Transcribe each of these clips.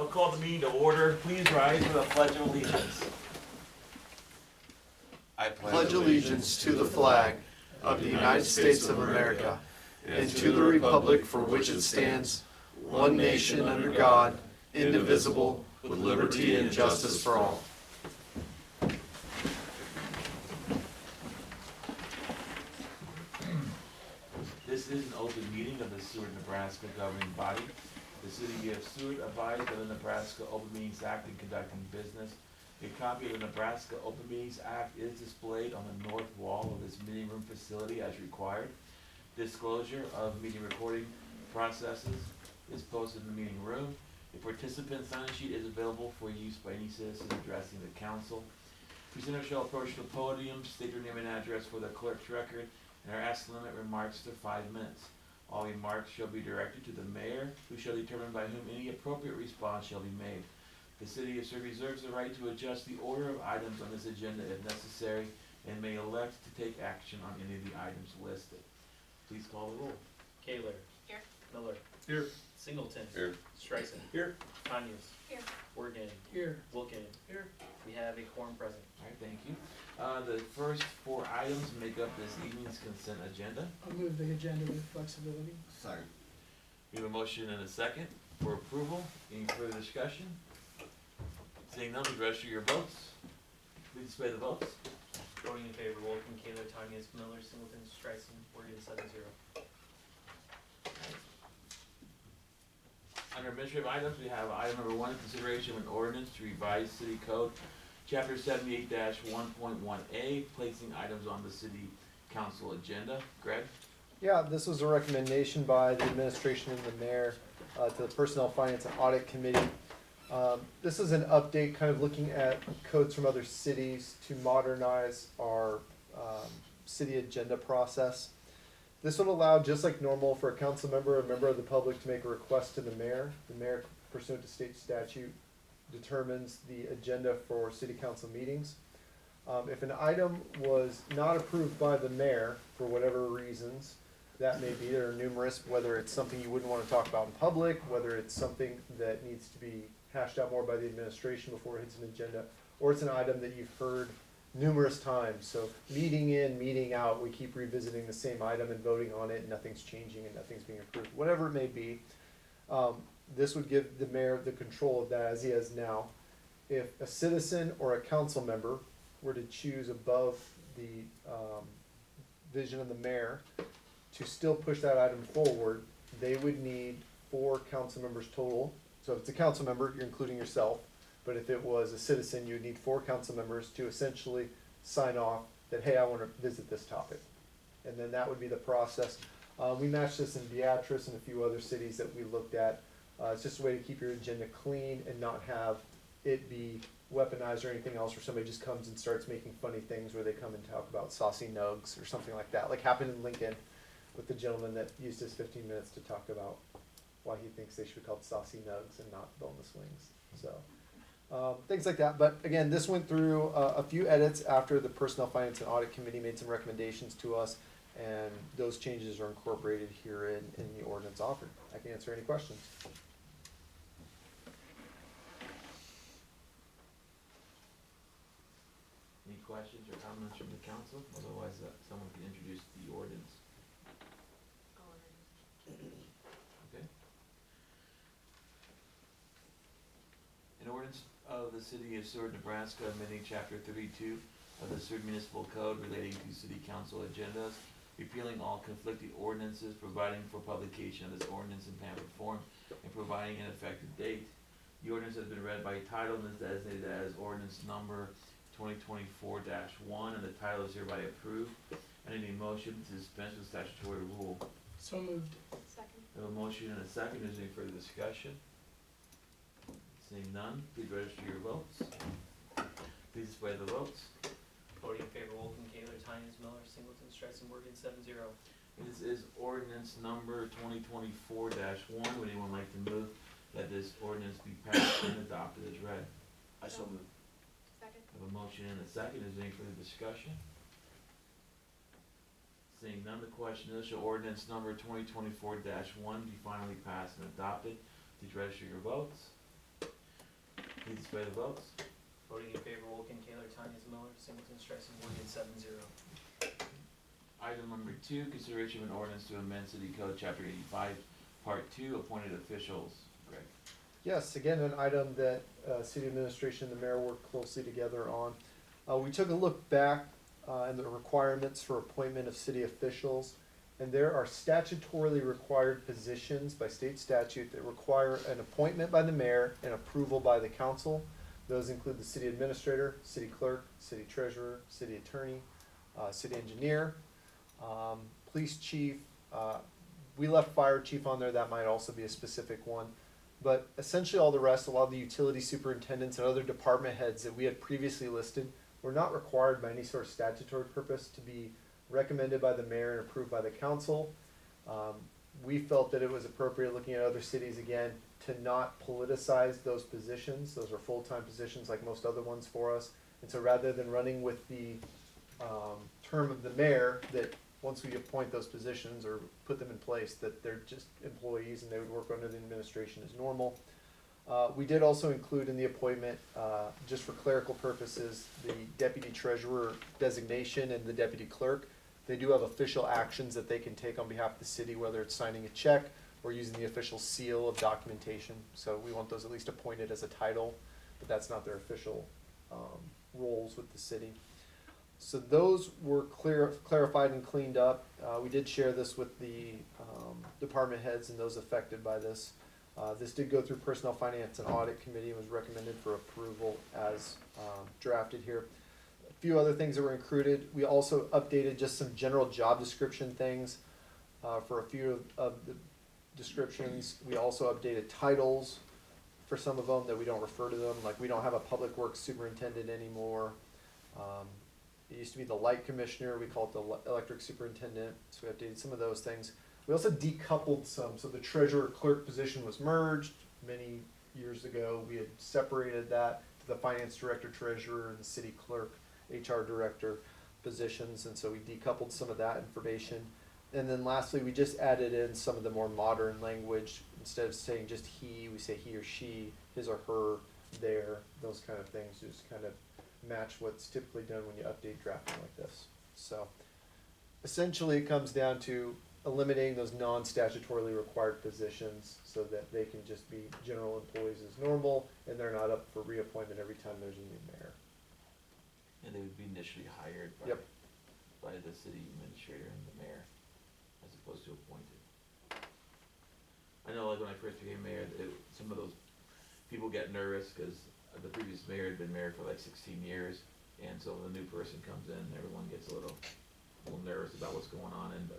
I'll call the meeting to order. Please rise for the Pledge of Allegiance. I pledge allegiance to the flag of the United States of America and to the republic for which it stands, one nation under God, indivisible, with liberty and justice for all. This is an open meeting of the Seward, Nebraska governing body. The city of Seward abides by the Nebraska Open Meetings Act in conducting business. A copy of the Nebraska Open Meetings Act is displayed on the north wall of this meeting room facility as required. Disclosure of meeting recording processes is posted in the meeting room. A participant sign sheet is available for use by any citizen addressing the council. Presenters shall approach the podium, state their name and address for the clerk's record, and are asked to limit remarks to 5 minutes. All remarks shall be directed to the mayor, who shall determine by whom any appropriate response shall be made. The city of Seward reserves the right to adjust the order of items on this agenda if necessary, and may elect to take action on any of the items listed. Please call the roll. Kaler. Here. Miller. Here. Singleton. Here. Streisand. Here. Conyers. Here. Morgan. Here. Wilkin. Here. We have a quorum present. All right, thank you. The first 4 items make up this evening's consent agenda. I'll move the agenda with flexibility. Second. We have a motion and a second for approval. Any further discussion? Seeing none, please register your votes. Please display the votes. Voting in favor, Wilkin, Kaler, Tanyas, Miller, Singleton, Streisand, Morgan, 7-0. Under administrative items, we have item number 1, consideration of an ordinance to revise city code, chapter 78-1.1A, placing items on the city council agenda. Greg? Yeah, this was a recommendation by the administration and the mayor to the Personnel, Finance, and Audit Committee. This is an update, kind of looking at codes from other cities to modernize our city agenda process. This would allow, just like normal, for a council member, a member of the public to make a request to the mayor. The mayor, pursuant to state statute, determines the agenda for city council meetings. If an item was not approved by the mayor, for whatever reasons that may be, there are numerous, whether it's something you wouldn't want to talk about in public, whether it's something that needs to be hashed out more by the administration before it hits an agenda, or it's an item that you've heard numerous times. So meeting in, meeting out, we keep revisiting the same item and voting on it, and nothing's changing and nothing's being approved, whatever it may be. This would give the mayor the control of that as he has now. If a citizen or a council member were to choose above the vision of the mayor to still push that item forward, they would need 4 council members total. So if it's a council member, you're including yourself. But if it was a citizen, you would need 4 council members to essentially sign off that, hey, I want to visit this topic. And then that would be the process. We matched this in Beatrice and a few other cities that we looked at. It's just a way to keep your agenda clean and not have it be weaponized or anything else where somebody just comes and starts making funny things where they come and talk about saucy nugs or something like that. Like happened in Lincoln with the gentleman that used his 15 minutes to talk about why he thinks they should be called saucy nugs and not boneless wings. So things like that. But again, this went through a few edits after the Personnel, Finance, and Audit Committee made some recommendations to us, and those changes are incorporated here in the ordinance offered. I can answer any questions. Any questions or comments from the council? Otherwise, someone can introduce the ordinance. Okay. An ordinance of the city of Seward, Nebraska, amending chapter 32 of the Seward Municipal Code relating to city council agendas, repealing all conflicting ordinances, providing for publication of this ordinance in pamphlet form, and providing an effective date. The ordinance has been read by title and is designated as ordinance number 2024-1, and the title is hereby approved. I need a motion to dispense with statutory rule. So moved. Second. I have a motion and a second. Is there any further discussion? Seeing none, please register your votes. Please display the votes. Voting in favor, Wilkin, Kaler, Tanyas, Miller, Singleton, Streisand, Morgan, 7-0. This is ordinance number 2024-1. Would anyone like to move that this ordinance be passed and adopted as read? I so move. Second. I have a motion and a second. Is there any further discussion? Seeing none, the question is, shall ordinance number 2024-1 be finally passed and adopted? Please register your votes. Please display the votes. Voting in favor, Wolfgang, Taylor, Tanya Miller, Singleton, Streisand, Morgan, 7-0. Item number 2, consideration of an ordinance to amend City Code Chapter 85, Part 2, appointed officials. Greg. Yes, again, an item that city administration and the mayor worked closely together on. We took a look back in the requirements for appointment of city officials, and there are statutorily required positions by state statute that require an appointment by the mayor and approval by the council. Those include the city administrator, city clerk, city treasurer, city attorney, city engineer, police chief. We left fire chief on there, that might also be a specific one. But essentially all the rest, a lot of the utility superintendents and other department heads that we had previously listed were not required by any sort of statutory purpose to be recommended by the mayor and approved by the council. We felt that it was appropriate, looking at other cities again, to not politicize those positions. Those are full-time positions like most other ones for us. And so rather than running with the term of the mayor, that once we appoint those positions or put them in place, that they're just employees and they would work under the administration as normal. We did also include in the appointment, just for clerical purposes, the deputy treasurer designation and the deputy clerk. They do have official actions that they can take on behalf of the city, whether it's signing a check or using the official seal of documentation. So we want those at least appointed as a title, but that's not their official roles with the city. So those were clarified and cleaned up. We did share this with the department heads and those affected by this. This did go through Personnel, Finance, and Audit Committee and was recommended for approval as drafted here. A few other things that were included. We also updated just some general job description things for a few of the descriptions. We also updated titles for some of them that we don't refer to them. Like we don't have a public works superintendent anymore. It used to be the light commissioner, we call it the electric superintendent, so we updated some of those things. We also decoupled some, so the treasurer clerk position was merged many years ago. We had separated that to the finance director, treasurer, and the city clerk, HR director positions, and so we decoupled some of that information. And then lastly, we just added in some of the more modern language. Instead of saying just he, we say he or she, his or her, their, those kind of things, just kind of match what's typically done when you update drafting like this. So essentially it comes down to eliminating those non-statutorily required positions so that they can just be general employees as normal and they're not up for reappointment every time there's a new mayor. And they would be initially hired by, Yep. by the city administrator and the mayor, as opposed to appointed. I know, like when I first became mayor, some of those people get nervous because the previous mayor had been mayor for like 16 years, and so when the new person comes in, everyone gets a little nervous about what's going on, and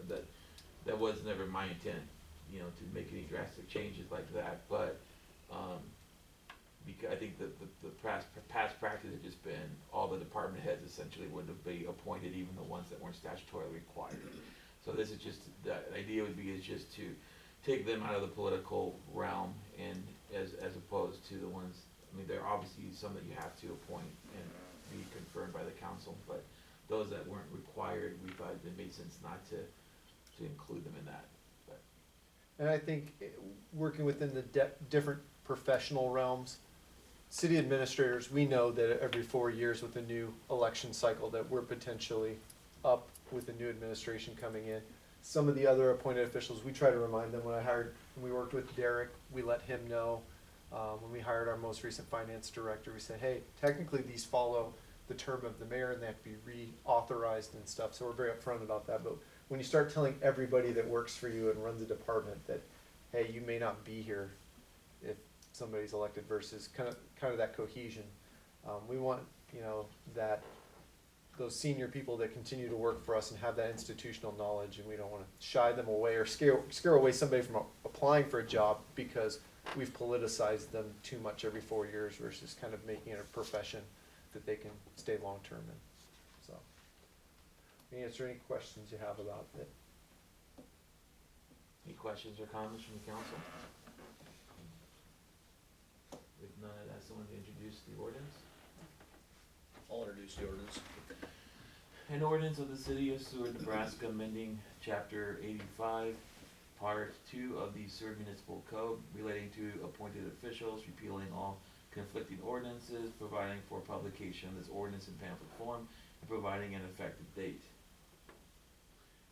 that was never my intent, to make any drastic changes like that, but because I think that the past practice had just been all the department heads essentially would be appointed, even the ones that weren't statutorily required. So this is just, the idea would be is just to take them out of the political realm, and as opposed to the ones, I mean, there are obviously some that you have to appoint and be confirmed by the council, but those that weren't required, we thought it made sense not to include them in that. But And I think working within the different professional realms, city administrators, we know that every 4 years with a new election cycle that we're potentially up with a new administration coming in. Some of the other appointed officials, we try to remind them. When we worked with Derek, we let him know. When we hired our most recent finance director, we said, hey, technically these follow the term of the mayor and they have to be reauthorized and stuff. So we're very upfront about that. But when you start telling everybody that works for you and runs a department that, hey, you may not be here if somebody's elected versus kind of that cohesion. We want, that those senior people that continue to work for us and have that institutional knowledge, and we don't want to shy them away or scare away somebody from applying for a job because we've politicized them too much every 4 years versus kind of making it a profession that they can stay long-term in. So, answer any questions you have about it. any questions or comments from the council? If none, I'd ask someone to introduce the ordinance. I'll introduce the ordinance. An ordinance of the city of Seward, Nebraska, amending chapter 85, part 2 of the Seward Municipal Code relating to appointed officials, repealing all conflicting ordinances, providing for publication of this ordinance in pamphlet form, and providing an effective date.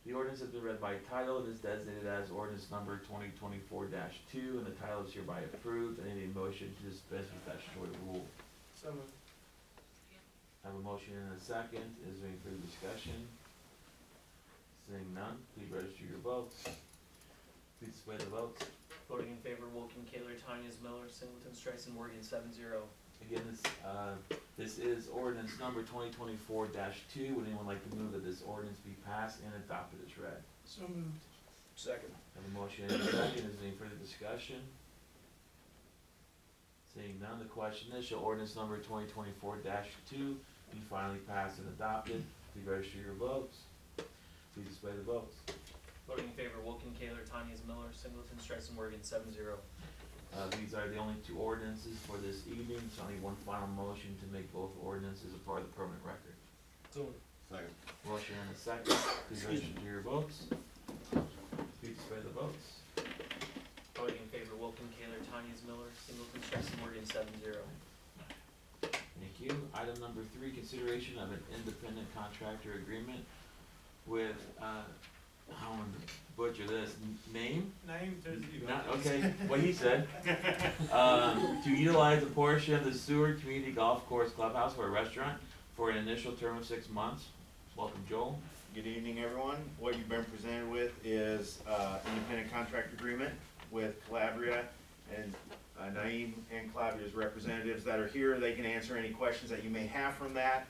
The ordinance has been read by title and is designated as ordinance number 2024-2, and the title is hereby approved. I need a motion to dispense with statutory rule. So moved. I have a motion and a second. Is there any further discussion? Seeing none, please register your votes. Please display the votes. Voting in favor, Wolfgang, Kaler, Tanya, Miller, Singleton, Streisand, Morgan, 7-0. Again, this is ordinance number 2024-2. Would anyone like to move that this ordinance be passed and adopted as read? So moved. Second. I have a motion and a second. Is there any further discussion? Seeing none, the question is, shall ordinance number 2024-2 be finally passed and adopted? Please register your votes. Please display the votes. Voting in favor, Wolfgang, Kaler, Tanya, Miller, Singleton, Streisand, Morgan, 7-0. These are the only two ordinances for this evening, so I need one final motion to make both ordinances a part of the permanent record. So moved. Second. Motion and a second. Please register your votes. Please display the votes. Voting in favor, Wolfgang, Kaler, Tanya, Miller, Singleton, Streisand, Morgan, 7-0. Thank you. Item number 3, consideration of an independent contractor agreement with, I'm gonna butcher this, name? Not, okay, what he said. To utilize a portion of the Seward Community Golf Course Clubhouse for a restaurant for an initial term of 6 months. Welcome, Joel. Good evening, everyone. What you've been presented with is independent contract agreement with Calabria, and Naeem and Calabria's representatives that are here. They can answer any questions that you may have from that.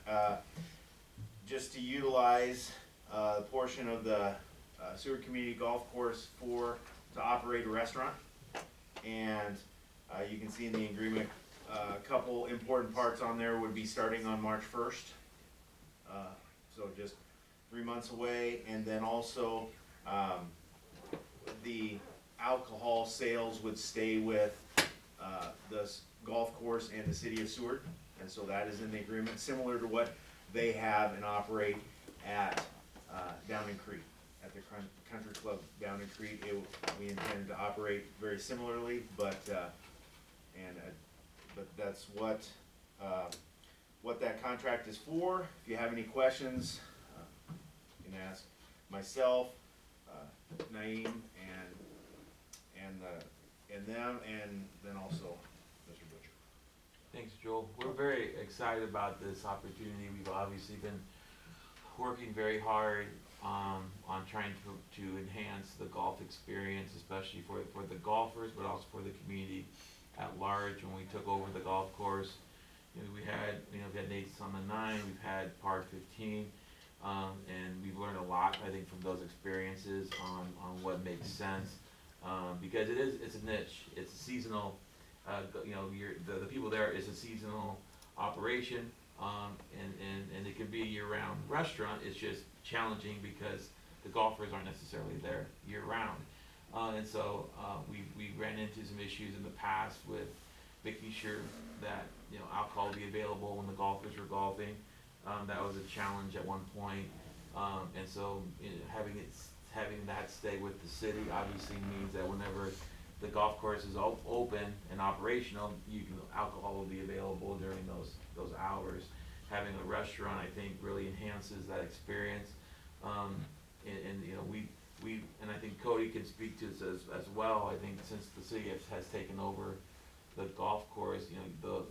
Just to utilize a portion of the Seward Community Golf Course to operate a restaurant. And you can see in the agreement, a couple important parts on there would be starting on March 1st. So just 3 months away, and then also the alcohol sales would stay with the golf course and the city of Seward, and so that is in the agreement, similar to what they have and operate at Down in Crete, at the country club Down in Crete. We intend to operate very similarly, but that's what that contract is for. If you have any questions, you can ask myself, Naeem, and them, and then also Mr. Butcher. Thanks, Joel. We're very excited about this opportunity. We've obviously been working very hard on trying to enhance the golf experience, especially for the golfers, but also for the community at large. When we took over the golf course, we had Nate's on the 9, we've had par 15, and we've learned a lot, I think, from those experiences on what makes sense. Because it's a niche, it's a seasonal, the people there is a seasonal operation, and it can be a year-round restaurant. It's just challenging because the golfers aren't necessarily there year-round. And so we ran into some issues in the past with making sure that alcohol would be available when the golfers were golfing. That was a challenge at one point. And so having that stay with the city obviously means that whenever the golf course is open and operational, alcohol will be available during those hours. Having a restaurant, I think, really enhances that experience. And I think Cody can speak to this as well. I think since the city has taken over the golf course,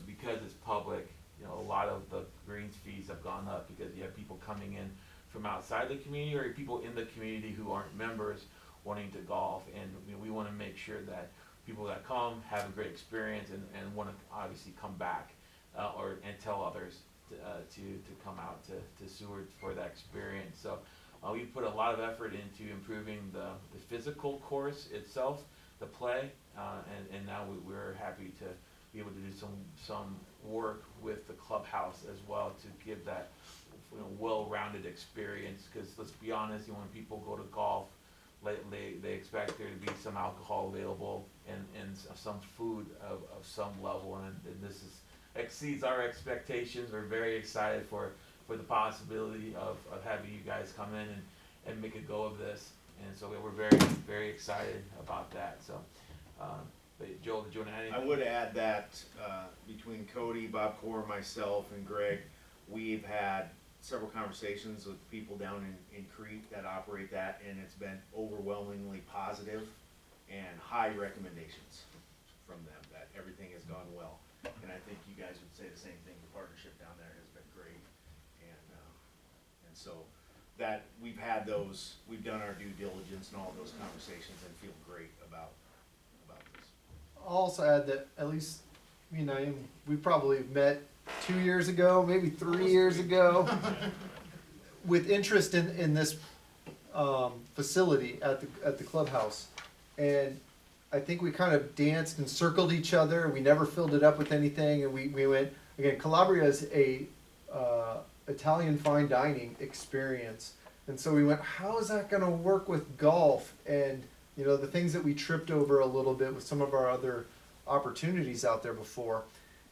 because it's public, a lot of the greens fees have gone up because you have people coming in from outside the community or people in the community who aren't members wanting to golf, and we want to make sure that people that come have a great experience and want to obviously come back and tell others to come out to Seward for that experience. So we put a lot of effort into improving the physical course itself, the play, and now we're happy to be able to do some work with the clubhouse as well to give that well-rounded experience. Because let's be honest, when people go to golf, they expect there to be some alcohol available and some food of some level, and this exceeds our expectations. We're very excited for the possibility of having you guys come in and make a go of this, and so we're very, very excited about that. So But Joel, did you wanna add I anything? would add that, between Cody, Bob Core, myself, and Greg, we've had several conversations with people down in Crete that operate that, and it's been overwhelmingly positive and high recommendations from them, that everything has gone well. And I think you guys would say the same thing, the partnership down there has been great. And so, that, we've done our due diligence and all those conversations and feel great about this. I'll also add that at least, you know, we probably met 2 years ago, maybe 3 years ago, with interest in this facility at the clubhouse. And I think we kind of danced and circled each other. We never filled it up with anything, and we went, again, Calabria is a Italian fine dining experience. And so we went, how is that gonna work with golf? And, you know, the things that we tripped over a little bit with some of our other opportunities out there before.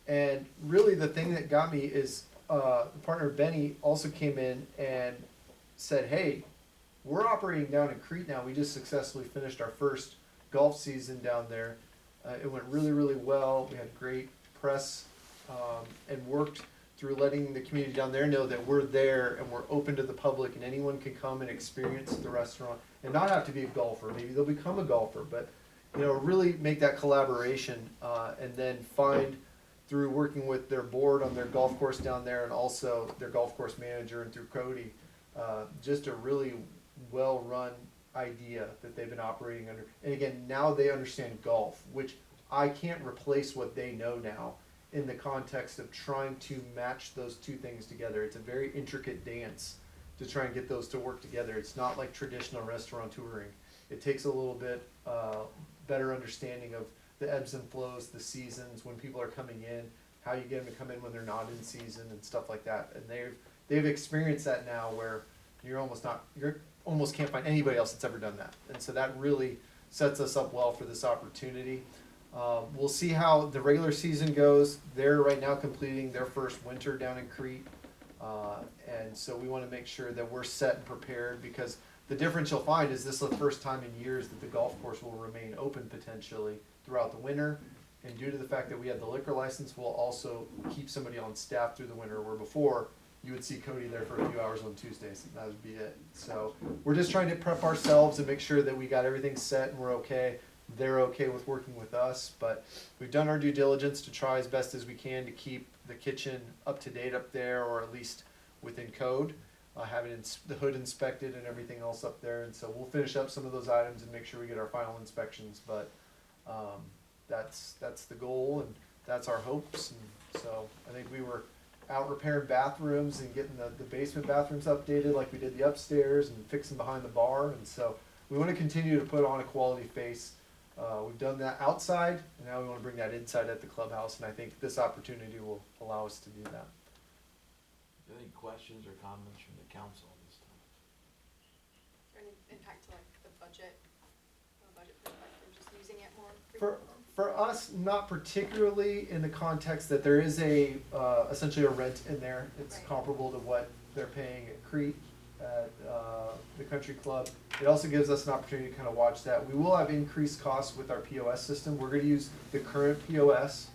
And really the thing that got me is, the partner Benny also came in and said, hey, we're operating down in Crete now. We just successfully finished our first golf season down there. It went really, really well. We had great press, and worked through letting the community down there know that we're there and we're open to the public, and anyone can come and experience the restaurant and not have to be a golfer. Maybe they'll become a golfer, but, you know, really make that collaboration, and then find, through working with their board on their golf course down there, and also their golf course manager, and through Cody, just a really well-run idea that they've been operating under. And again, now they understand golf, which I can't replace what they know now in the context of trying to match those two things together. It's a very intricate dance to try and get those to work together. It's not like traditional restaurant touring. It takes a little bit better understanding of the ebbs and flows, the seasons, when people are coming in, how you get them to come in when they're not in season, and stuff like that. And they've experienced that now, where you're almost can't find anybody else that's ever done that. And so that really sets us up well for this opportunity. We'll see how the regular season goes. They're right now completing their first winter down in Crete. And so we want to make sure that we're set and prepared, because the difference you'll find is this is the first time in years that the golf course will remain open potentially throughout the winter. And due to the fact that we have the liquor license, we'll also keep somebody on staff through the winter, where before you would see Cody there for a few hours on Tuesdays, and that would be it. So we're just trying to prep ourselves and make sure that we got everything set and we're okay. They're okay with working with us, but we've done our due diligence to try as best as we can to keep the kitchen up to date up there, or at least within code, having the hood inspected and everything else up there. And so we'll finish up some of those items and make sure we get our final inspections, but that's the goal, and that's our hopes. And so I think we were out repairing bathrooms and getting the basement bathrooms updated like we did the upstairs, and fixing behind the bar. And so we want to continue to put on a quality face. We've done that outside, and now we want to bring that inside at the clubhouse, and I think this opportunity will allow us to do that. Any questions or comments from the council at this time? Is there any impact to like the budget, from a budget perspective, just using it more For frequently? us, not particularly, in the context that there is essentially a rent in there. It's Right. comparable to what they're paying at Crete, at the country club. It also gives us an opportunity to kind of watch that. We will have increased costs with our POS system. We're going to use the current POS.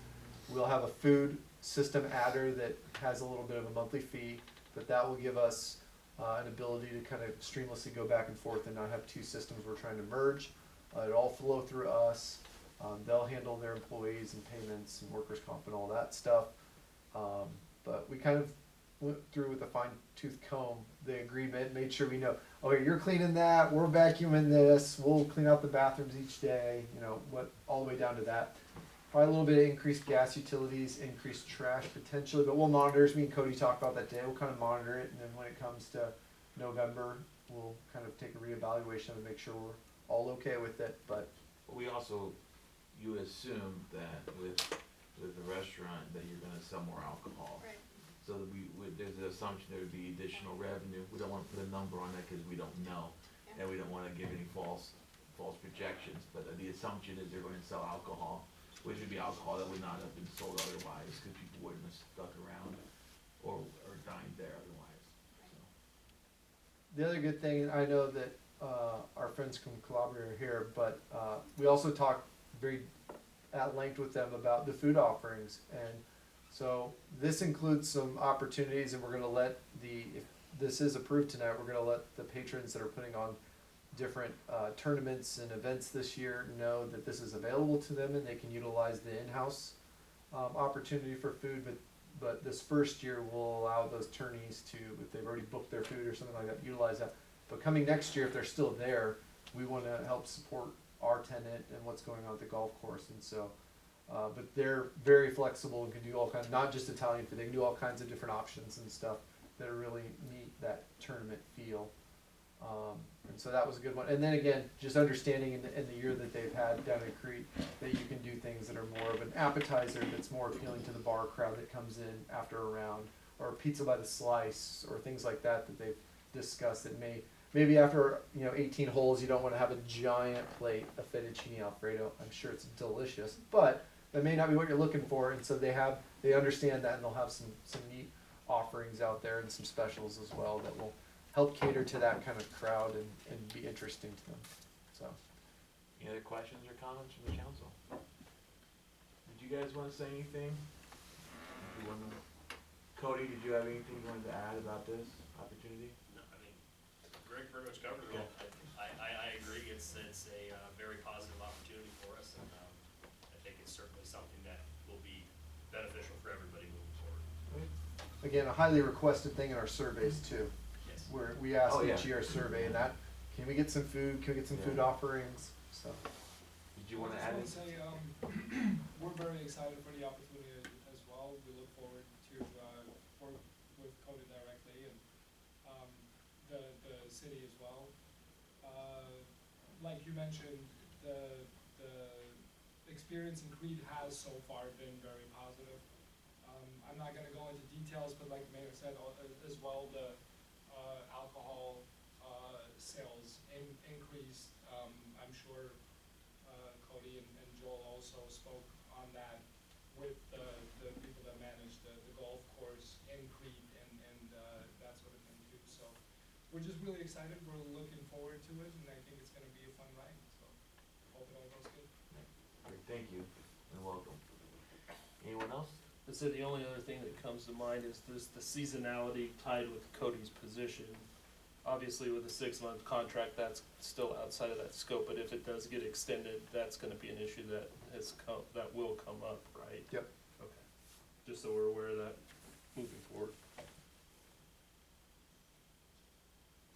We'll have a food system adder that has a little bit of a monthly fee, but that will give us an ability to kind of streamlessly go back and forth and not have two systems we're trying to merge. It'll all flow through us. They'll handle their employees and payments and workers' comp and all that stuff. But we kind of went through with a fine-tooth comb the agreement, made sure we know, okay, you're cleaning that, we're vacuuming this, we'll clean out the bathrooms each day, you know, all the way down to that. Probably a little bit of increased gas utilities, increased trash potentially, but we'll monitor, as me and Cody talked about that day, we'll kind of monitor it, and then when it comes to November, we'll kind of take a reevaluation and make sure we're all okay with it. But We also, you assume that with the restaurant that you're gonna sell more alcohol. Right. So that there's an assumption there would be additional revenue. We don't wanna put a number on that, cause we don't know. Yeah. And we don't wanna give any false projections, but the assumption is they're going to sell alcohol, which would be alcohol that would not have been sold otherwise, cause people wouldn't have stuck around or dined there otherwise, so. the other good thing, I know that our friends from Calabria are here, but we also talked very at length with them about the food offerings. And so this includes some opportunities, and we're gonna let if this is approved tonight, we're gonna let the patrons that are putting on different tournaments and events this year know that this is available to them and they can utilize the in-house opportunity for food. But this first year will allow those tourneys to, if they've already booked their food or something like that, utilize that. But coming next year, if they're still there, we want to help support our tenant and what's going on at the golf course. And so, but they're very flexible and can do all kinds, not just Italian food, they can do all kinds of different options and stuff that really meet that tournament feel. And so that was a good one. And then again, just understanding in the year that they've had down at Crete, that you can do things that are more of an appetizer that's more appealing to the bar crowd that comes in after a round, or pizza by the slice, or things like that that they've discussed that maybe after 18 holes you don't want to have a giant plate of fettuccine Alfredo. I'm sure it's delicious, but that may not be what you're looking for. And so they understand that, and they'll have some neat offerings out there and some specials as well that will help cater to that kind of crowd and be interesting to them. So, Any other questions or comments from the council? Did you guys want to say anything? Cody, did you have anything you wanted to add about this opportunity? No, I mean, Greg pretty much covered it all. I agree, it's a very positive opportunity for us, and I think it's certainly something that will be beneficial for everybody moving forward. again, a highly requested thing in our surveys too. Yes. Where we ask Oh, yeah. each year survey, and that, can we get some food? Can we get some food Yeah. offerings? So. Did you want to add I anything? just want to say, we're very excited for the opportunity as well. We look forward to work with Cody directly and the city as well. Like you mentioned, the experience in Crete has so far been very positive. I'm not gonna go into details, but like the mayor said as well, the alcohol sales increased. I'm sure Cody and Joel also spoke on that with the people that manage the golf course in Crete and that sort of thing too. So we're just really excited. We're looking forward to it, and I think it's gonna be a fun ride. So hope it all goes good. Great, thank you and welcome. Anyone else? I'd say the only other thing that comes to mind is there's the seasonality tied with Cody's position. Obviously, with a 6-month contract, that's still outside of that scope, but if it does get extended, that's gonna be an issue that that will come up, right? Yep. Okay, just so we're aware of that moving forward.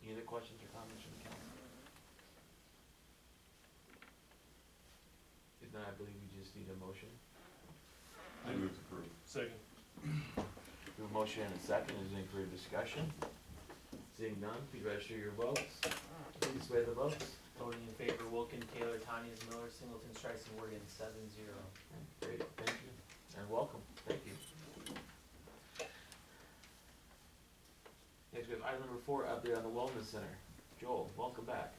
Any other questions or comments from the council? If not, I believe we just need a motion. I move to approve. Second. We have a motion and a second. Is there any further discussion? Seeing none, please register your votes. Please display the votes. Voting in favor, Wilken, Taylor, Tanyas, Miller, Singleton, Streisand, Morgan, 7-0. Great, thank you, and welcome, thank you. Next, we have item number 4, update on the Wellness Center. Joel, welcome back.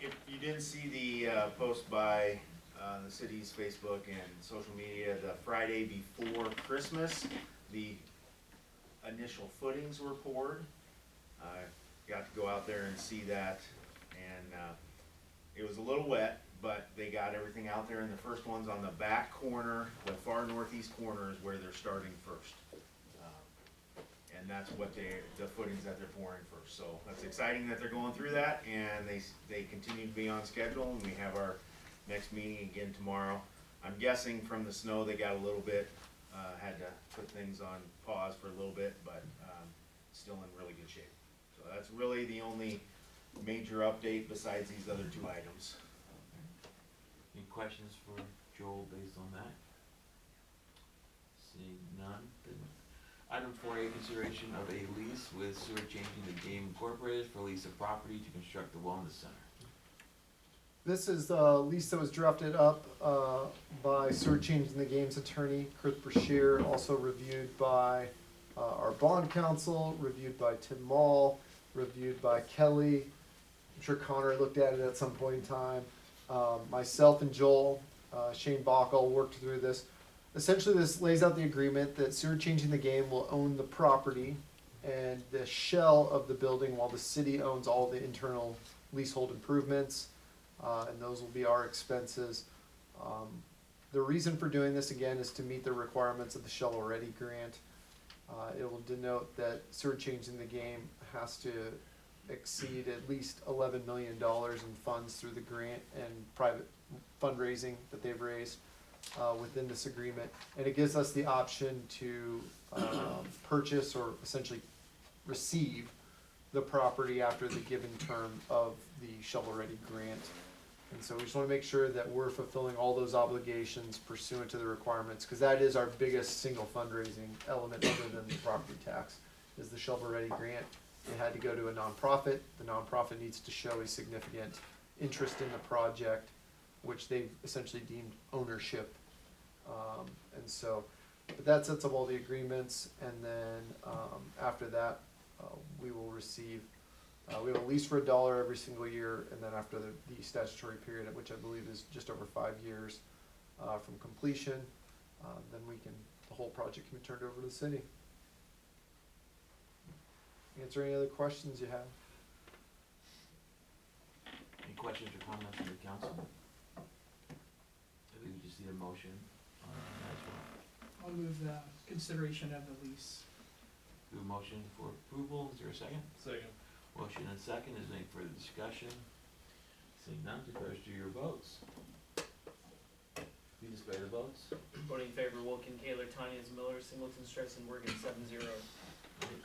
If you didn't see the post by the city's Facebook and social media, the Friday before Christmas, the initial footings were poured. Got to go out there and see that, and it was a little wet, but they got everything out there, and the first one's on the back corner, the far northeast corner is where they're starting first. And that's what the footings that they're pouring first. So that's exciting that they're going through that, and they continue to be on schedule, and we have our next meeting again tomorrow. I'm guessing from the snow they got a little bit, had to put things on pause for a little bit, but still in really good shape. So that's really the only major update besides these other 2 items. Any questions for Joel based on that? Seeing none, then item 4A, consideration of a lease with Seward Changing the Game Incorporated for lease of property to construct the Wellness Center. This is the lease that was drafted up by Seward Changing the Game's attorney, Chris Brashear, also reviewed by our bond counsel, reviewed by Tim Mall, reviewed by Kelly. I'm sure Connor looked at it at some point in time. Myself and Joel, Shane Bach all worked through this. Essentially, this lays out the agreement that Seward Changing the Game will own the property and the shell of the building while the city owns all the internal leasehold improvements. and those will be our expenses. The reason for doing this again is to meet the requirements of the shovel-ready grant. It will denote that Seward Changing the Game has to exceed at least $11 million in funds through the grant and private fundraising that they've raised within this agreement. And it gives us the option to purchase or essentially receive the property after the given term of the shovel-ready grant. And so we just want to make sure that we're fulfilling all those obligations pursuant to the requirements, because that is our biggest single fundraising element other than the property tax, is the shovel-ready grant. It had to go to a nonprofit. The nonprofit needs to show a significant interest in the project, which they've essentially deemed ownership. And so, but that sets up all the agreements, and then after that, we will receive, we have a lease for $1 every single year, and then after the statutory period, which I believe is just over 5 years from completion, then the whole project can be turned over to the city. Answer any other questions you have. Any questions or comments from the council? We would just need a motion on that as well. I'll move the consideration of the lease. Do a motion for approval, is there a second? Second. Motion and second, is there any further discussion? Seeing none, please register your votes. Please display the votes. Voting in favor, Wilken, Kaler, Tanya, Miller, Singleton, Streisand, Morgan, 7-0.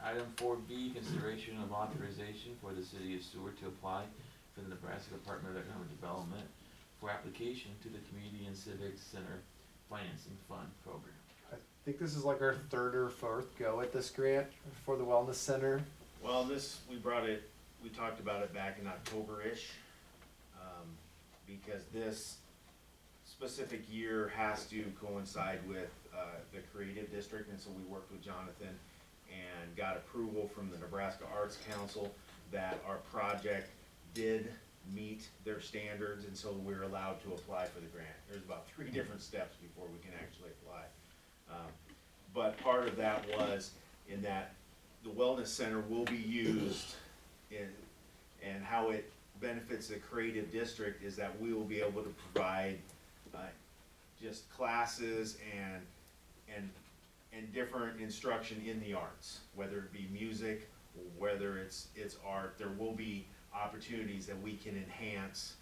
Item 4B, consideration of authorization for the city of Seward to apply for the Nebraska Department of Economic Development for application to the Community and Civic Center Financing Fund Program. I think this is like our third or fourth go at this grant for the Wellness Center. Well, we talked about it back in October-ish, because this specific year has to coincide with the Creative District, and so we worked with Jonathan and got approval from the Nebraska Arts Council that our project did meet their standards, and so we're allowed to apply for the grant. There's about 3 different steps before we can actually apply. But part of that was in that the Wellness Center will be used and how it benefits the Creative District is that we will be able to provide just classes and different instruction in the arts, whether it be music, whether it's art. There will be opportunities that we can enhance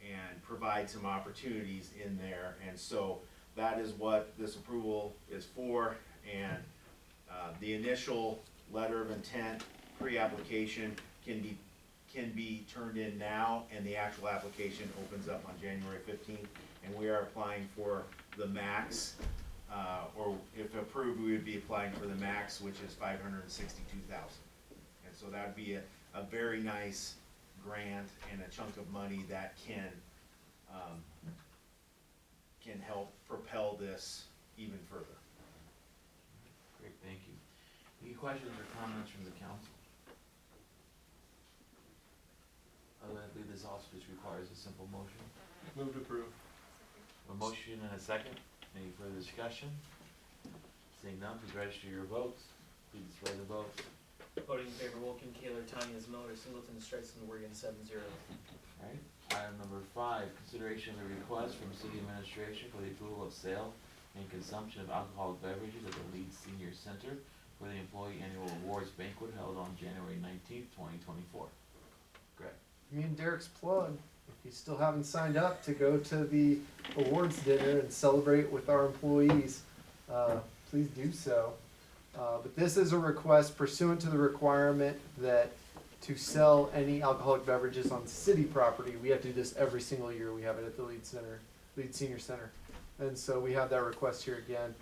and provide some opportunities in there, and so that is what this approval is for. And the initial letter of intent pre-application can be turned in now, and the actual application opens up on January 15th, and we are applying for the max, or if approved, we would be applying for the max, which is $562,000. And so that would be a very nice grant and a chunk of money that can help propel this even further. Great, thank you. Any questions or comments from the council? I believe this also just requires a simple motion. Move to approve. A motion and a second. Any further discussion? Seeing none, please register your votes. Please display the votes. Voting in favor, Wilken, Kaler, Tanya, Miller, Singleton, Streisand, Morgan, 7-0. Alright, item number 5, consideration of a request from city administration for the approval of sale and consumption of alcoholic beverages at the Leeds Senior Center for the Employee Annual Awards Banquet held on January 19th, 2024. Greg. Me and Derek's plug, if you still haven't signed up to go to the awards dinner and celebrate with our employees, please do so. But this is a request pursuant to the requirement that to sell any alcoholic beverages on city property, we have to do this every single year. We have it at the Leeds Senior Center. And so we have that request here again.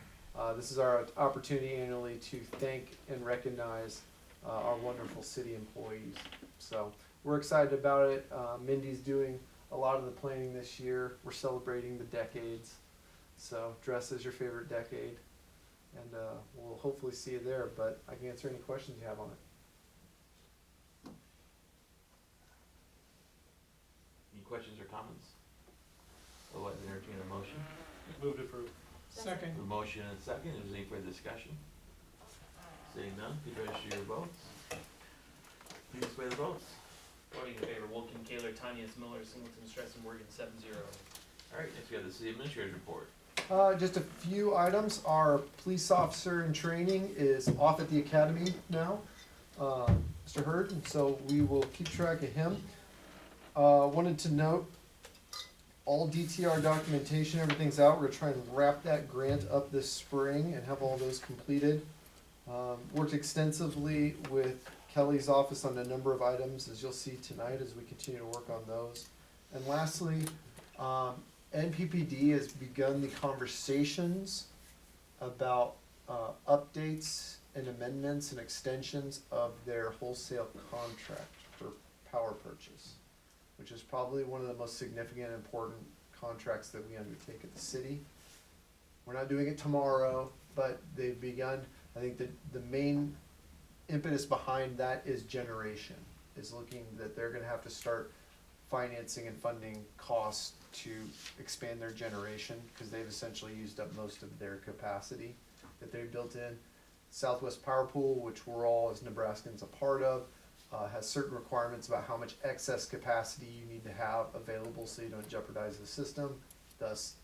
This is our opportunity annually to thank and recognize our wonderful city employees. So we're excited about it. Mindy's doing a lot of the planning this year. We're celebrating the decades. So dress as your favorite decade. And we'll hopefully see you there, but I can answer any questions you have on it. Any questions or comments? Otherwise, entertain a motion. Move to approve. Second. A motion and a second. Is there any further discussion? Seeing none, please register your votes. Please display the votes. Voting in favor, Wolfgang, Kaler, Tanya, Miller, Singleton, Streisand, Morgan, 7-0. Alright, next we have the city administrator's report. Just a few items. Our police officer in training is off at the academy now, Mr. Hurd, and so we will keep track of him. Wanted to note, all DTR documentation, everything's out. We're gonna try and wrap that grant up this spring and have all those completed. Worked extensively with Kelly's office on a number of items, as you'll see tonight as we continue to work on those. And lastly, NPPD has begun the conversations about updates and amendments and extensions of their wholesale contract for power purchase, which is probably one of the most significant and important contracts that we undertake at the city. We're not doing it tomorrow, but they've begun. I think that the main impetus behind that is generation, is looking that they're gonna have to start financing and funding costs to expand their generation, because they've essentially used up most of their capacity that they built in. Southwest Power Pool, which we're all as Nebraskans a part of, has certain requirements about how much excess capacity you need to have available so you don't jeopardize the system. Thus,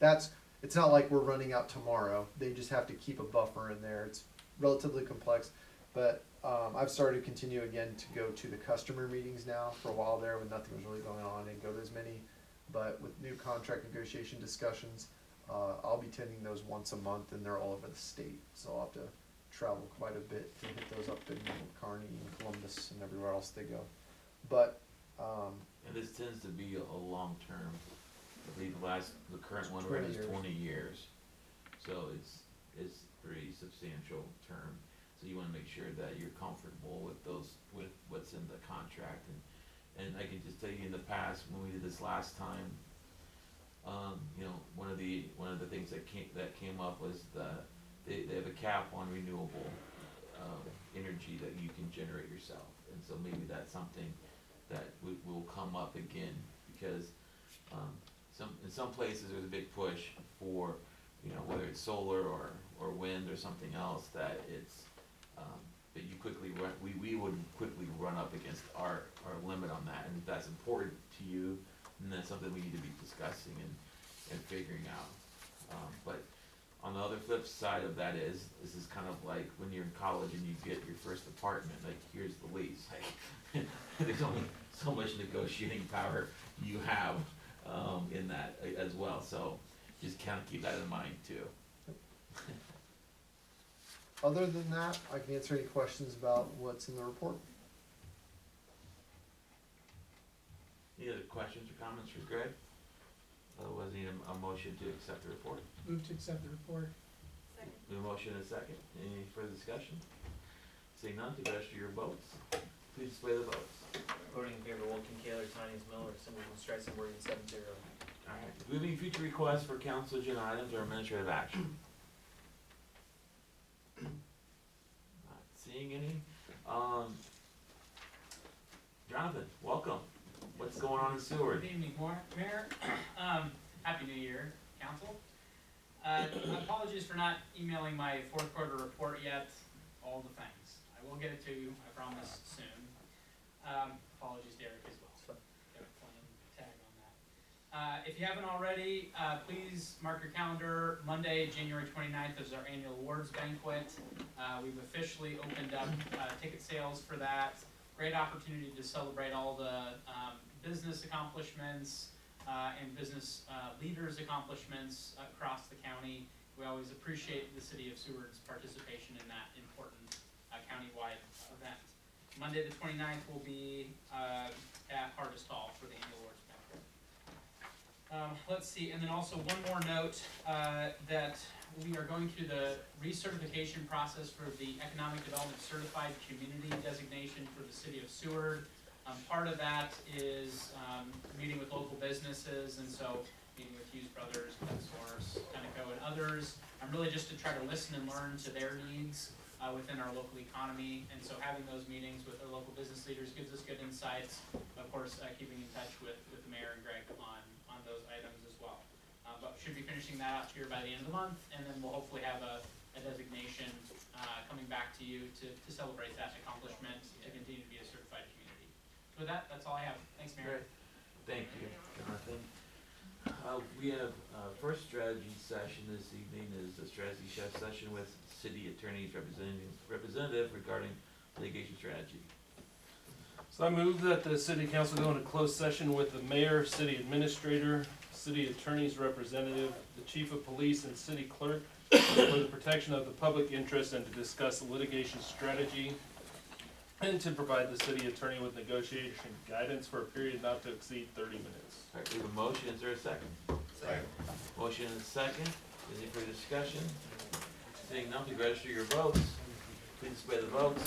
it's not like we're running out tomorrow. They just have to keep a buffer in there. It's relatively complex, but I've started to continue again to go to the customer meetings now. For a while there, when nothing was really going on, I didn't go to as many. But with new contract negotiation discussions, I'll be attending those once a month, and they're all over the state. So I'll have to travel quite a bit to hit those up in Kearney and Columbus and everywhere else they go. But And this tends to be a long term. I believe the current one 20 is years. 20 years. So it's pretty substantial term. So you wanna make sure that you're comfortable with with what's in the contract. And I can just tell you in the past, when we did this last time, you know, one of the things that came up was they have a cap on renewable energy that you can generate yourself. And so maybe that's something that will come up again, because in some places there's a big push for, you know, whether it's solar or wind or something else, that it's that you quickly run, we would quickly run up against our limit on that. And if that's important to you, then that's something we need to be discussing and figuring out. But on the other flip side of that is, this is kind of like when you're in college and you get your first apartment, like, here's the lease. Like, there's only so much negotiating power you have in that as well. So just kind of keep that in mind too. other than that, I can answer any questions about what's in the report. Any other questions or comments for Greg? Otherwise, need a motion to accept the report. Move to accept the report. Second. We have a motion and a second. Any further discussion? Seeing none, to register your votes. Please display the votes. Voting in favor, Wolfgang, Kaler, Tanya, Miller, Singleton, Streisand, Morgan, 7-0. Alright, do we have any future requests for council agenda items or administrative action? Not seeing any. Jonathan, welcome. What's going on in Seward? Good evening, Mayor. Happy New Year, Council. Apologies for not emailing my fourth quarter report yet. All the things. I will get it to you, I promise, soon. Apologies, Derek, as well. Got a plain tag on that. If you haven't already, please mark your calendar. Monday, January 29th is our annual awards banquet. We've officially opened up ticket sales for that. Great opportunity to celebrate all the business accomplishments and business leaders' accomplishments across the county. We always appreciate the city of Seward's participation in that important countywide event. Monday the 29th will be at Harvest Hall for the annual awards banquet. Let's see, and then also one more note that we are going through the recertification process for the Economic Development Certified Community designation for the city of Seward. Part of that is meeting with local businesses, and so meeting with Hughes Brothers, PetSource, Tenneco, and others. Really just to try to listen and learn to their needs within our local economy, and so having those meetings with our local business leaders gives us good insights. Of course, keeping in touch with the mayor and Greg on those items as well. But should be finishing that out here by the end of the month, and then we'll hopefully have a designation coming back to you to celebrate that accomplishment, to continue to be a certified community. with that, that's all I have. Thanks, Mayor. Thank you, Jonathan. We have, first strategy session this evening is a strategy session with city attorney's representative regarding litigation strategy. So I move that the city council go into closed session with the mayor, city administrator, city attorney's representative, the chief of police, and city clerk for the protection of the public interest and to discuss litigation strategy and to provide the city attorney with negotiation guidance for a period not to exceed 30 minutes. All right, we have a motion, is there a second? Second. Motion and a second, any further discussion? Seeing none, please register your votes. Please display the votes.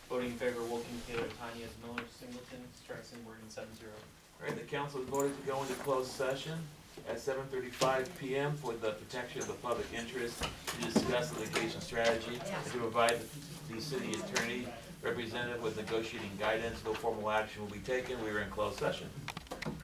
Voting in favor, Wilken, Taylor, Tanya, Miller, Singleton, Streisand, Morgan, 7-0. All right, the council has voted to go into closed session at 7:35 PM for the protection of the public interest to discuss litigation strategy and to provide the city attorney representative with negotiating guidance. No formal action will be taken. We are in closed session.